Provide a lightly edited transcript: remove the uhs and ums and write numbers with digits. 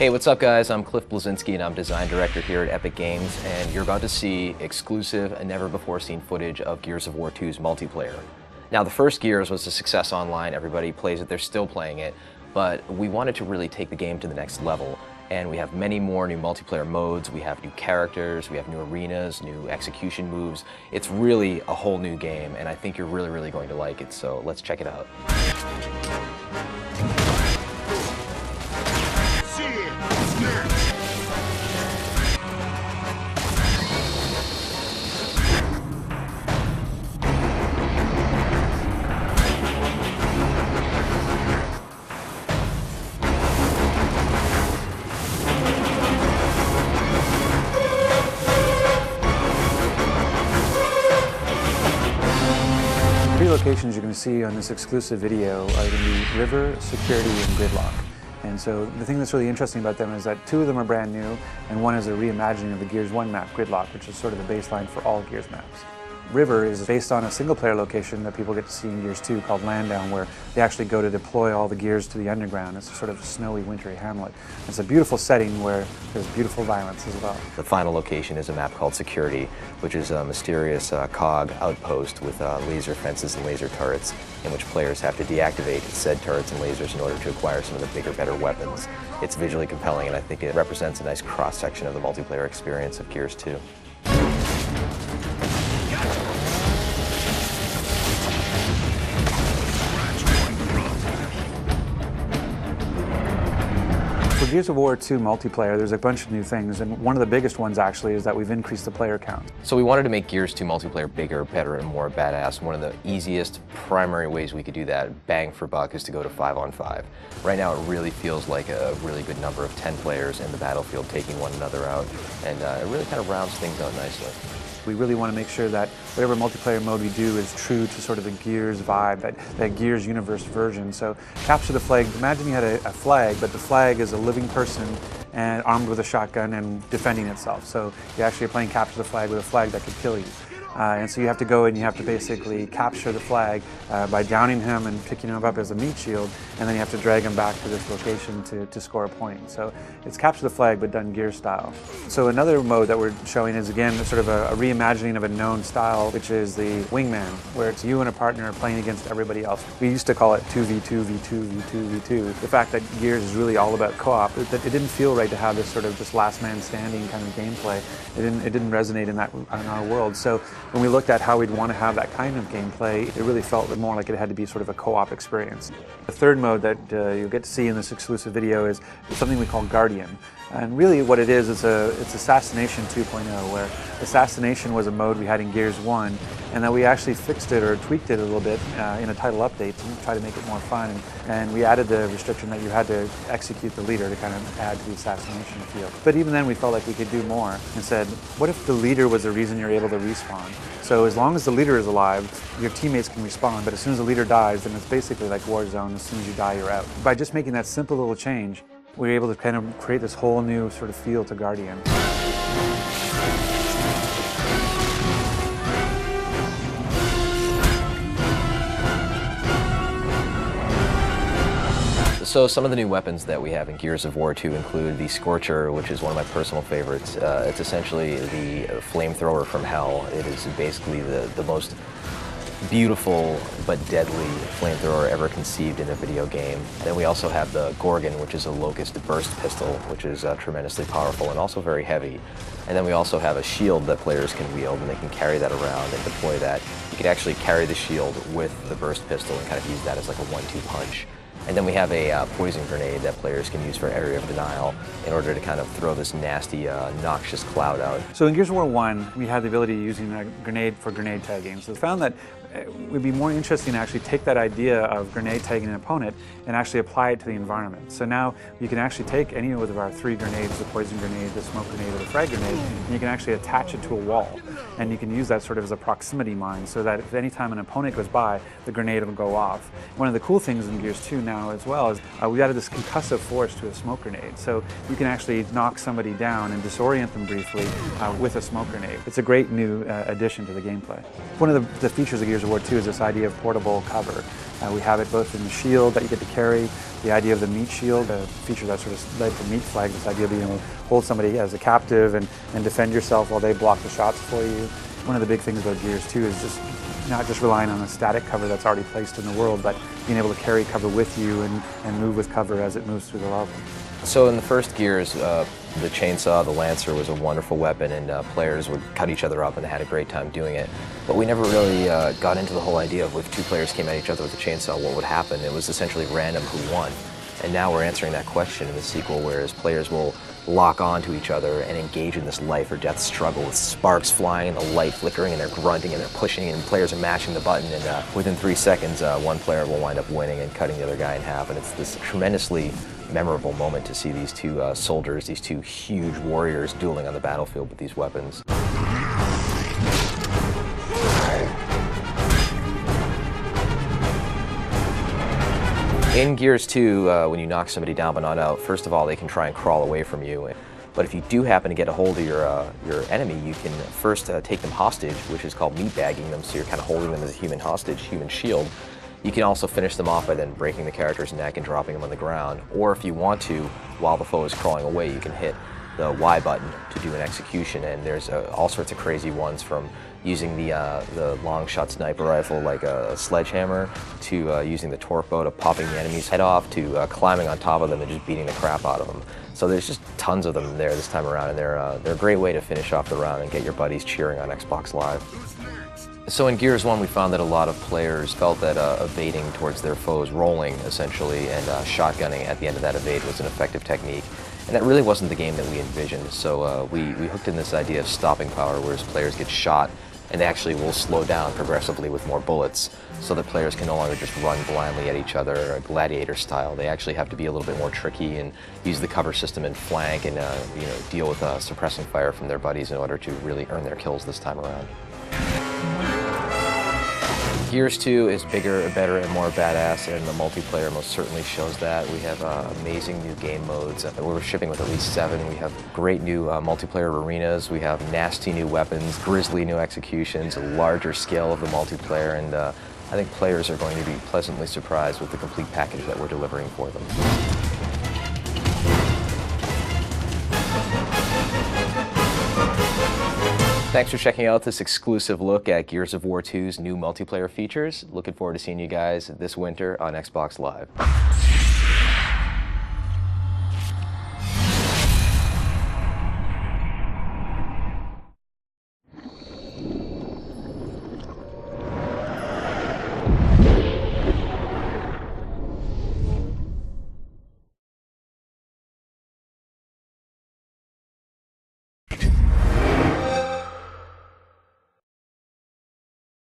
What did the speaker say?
Hey, what's up guys? I'm Cliff Bleszinski and I'm design director here at Epic Games, and you're about to see exclusive and never before seen footage of Gears of War 2's multiplayer. Now the first Gears was a success online, everybody plays it, they're still playing it, but we wanted to really take the game to the next level, and we have many more new multiplayer modes, we have new characters, we have new arenas, new execution moves. It's really a whole new game, and I think you're really going to like it, so let's check it out. Three locations you're going to see on this exclusive video are going to be River, Security, and Gridlock. And so the thing that's really interesting about them is that two of them are brand new, and one is a reimagining of the Gears 1 map, Gridlock, which is sort of the baseline for all Gears maps. River is based on a single-player location that people get to see in Gears 2 called Landdown, where they actually go to deploy all the Gears to the underground. It's a sort of a snowy, wintry hamlet. It's a beautiful setting where there's beautiful violence as well. The final location is a map called Security, which is a mysterious COG outpost with laser fences and laser turrets, in which players have to deactivate said turrets and lasers in order to acquire some of the bigger, better weapons. It's visually compelling, and I think it represents a nice cross-section of the multiplayer experience of Gears 2. For Gears of War 2 multiplayer, there's a bunch of new things, and one of the biggest ones actually is that we've increased the player count. So we wanted to make Gears 2 multiplayer bigger, better, and more badass. One of the easiest primary ways we could do that, bang for buck, is to go to 5-on-5. Right now it really feels like a really good number of 10 players in the battlefield taking one another out, and it really kind of rounds things out nicely. We really want to make sure that whatever multiplayer mode we do is true to sort of the Gears vibe, that Gears universe version. So capture the flag. Imagine you had a flag, but the flag is a living person and armed with a shotgun and defending itself. So you actually are playing capture the flag with a flag that could kill you. And so you have to go and you have to basically capture the flag by downing him and picking him up as a meat shield, and then you have to drag him back to this location to score a point. So it's capture the flag but done Gear style. So another mode that we're showing is again sort of a reimagining of a known style, which is the Wingman, where it's you and a partner playing against everybody else. We used to call it 2v2, v2, v2, v2. The fact that Gears is really all about co-op, it didn't feel right to have this sort of just last man standing kind of gameplay. It didn't resonate in our world. So when we looked at how we'd want to have that kind of gameplay, it really felt more like it had to be sort of a co-op experience. The third mode that you'll get to see in this exclusive video is something we call Guardian. And really what it is, it's Assassination 2.0, where Assassination was a mode we had in Gears 1, and that we actually fixed it or tweaked it a little bit in a title update to try to make it more fun. And we added the restriction that you had to execute the leader to kind of add to the assassination feel. But even then we felt like we could do more and said, what if the leader was the reason you're able to respawn? So as long as the leader is alive, your teammates can respawn, but as soon as the leader dies, then it's basically like Warzone. As soon as you die, you're out. By just making that simple little change, we were able to kind of create this whole new sort of feel to Guardian. So some of the new weapons that we have in Gears of War 2 include the Scorcher, which is one of my personal favorites. It's essentially the flamethrower from hell. It is basically the most beautiful but deadly flamethrower ever conceived in a video game. Then we also have the Gorgon, which is a locust burst pistol, which is tremendously powerful and also very heavy. And then we also have a shield that players can wield, and they can carry that around and deploy that. You can actually carry the shield with the burst pistol and kind of use that as like a 1-2 punch. And then we have a poison grenade that players can use for area of denial in order to kind of throw this nasty, noxious cloud out. So in Gears of War 1, we had the ability of using a grenade for grenade tagging. So we found that it would be more interesting to actually take that idea of grenade tagging an opponent and actually apply it to the environment. So now you can actually take any of our 3 grenades, the poison grenade, the smoke grenade, or the frag grenade, and you can actually attach it to a wall. And you can use that sort of as a proximity mine, so that if any time an opponent goes by, the grenade will go off. One of the cool things in Gears 2 now as well is we added this concussive force to a smoke grenade. So you can actually knock somebody down and disorient them briefly with a smoke grenade. It's a great new addition to the gameplay. One of the features of Gears Gears of War 2 is this idea of portable cover. We have it both in the shield that you get to carry, the idea of the meat shield, a feature that sort of led to Meat Flag, this idea of being able to hold somebody as a captive and defend yourself while they block the shots for you. One of the big things about Gears 2 is just not just relying on a static cover that's already placed in the world, but being able to carry cover with you and move with cover as it moves through the level. So in the first Gears, the chainsaw, the Lancer, was a wonderful weapon, and players would cut each other up and they had a great time doing it. But we never really got into the whole idea of if two players came at each other with a chainsaw, what would happen? It was essentially random who won. And now we're answering that question in the sequel, whereas players will lock onto each other and engage in this life or death struggle with sparks flying and the light flickering, and they're grunting and they're pushing, and players are mashing the button, and within 3 seconds one player will wind up winning and cutting the other guy in half. And it's this tremendously memorable moment to see these two soldiers, these two huge warriors, dueling on the battlefield with these weapons. In Gears 2, when you knock somebody down but not out, first of all, they can try and crawl away from you. But if you do happen to get a hold of your enemy, you can first take them hostage, which is called meatbagging them, so you're kind of holding them as a human hostage, human shield. You can also finish them off by then breaking the character's neck and dropping them on the ground. Or if you want to, while the foe is crawling away, you can hit the Y button to do an execution. And there's all sorts of crazy ones, from using the long shot sniper rifle like a sledgehammer, to using the torque bow to popping the enemy's head off, to climbing on top of them and just beating the crap out of them. So there's just tons of them there this time around, and they're a great way to finish off the round and get your buddies cheering on Xbox Live. So in Gears 1, we found that a lot of players felt that evading towards their foes, rolling essentially, and shotgunning at the end of that evade was an effective technique. And that really wasn't the game that we envisioned. So we hooked in this idea of stopping power, whereas players get shot and they actually will slow down progressively with more bullets, so that players can no longer just run blindly at each other, gladiator style. They actually have to be a little bit more tricky and use the cover system and flank and deal with suppressing fire from their buddies in order to really earn their kills this time around. Gears 2 is bigger, better, and more badass, and the multiplayer most certainly shows that. We have amazing new game modes. We're shipping with at least 7. We have great new multiplayer arenas. We have nasty new weapons, grisly new executions, a larger scale of the multiplayer, and I think players are going to be pleasantly surprised with the complete package that we're delivering for them. Thanks for checking out this exclusive look at Gears of War 2's new multiplayer features. Looking forward to seeing you guys this winter on Xbox Live.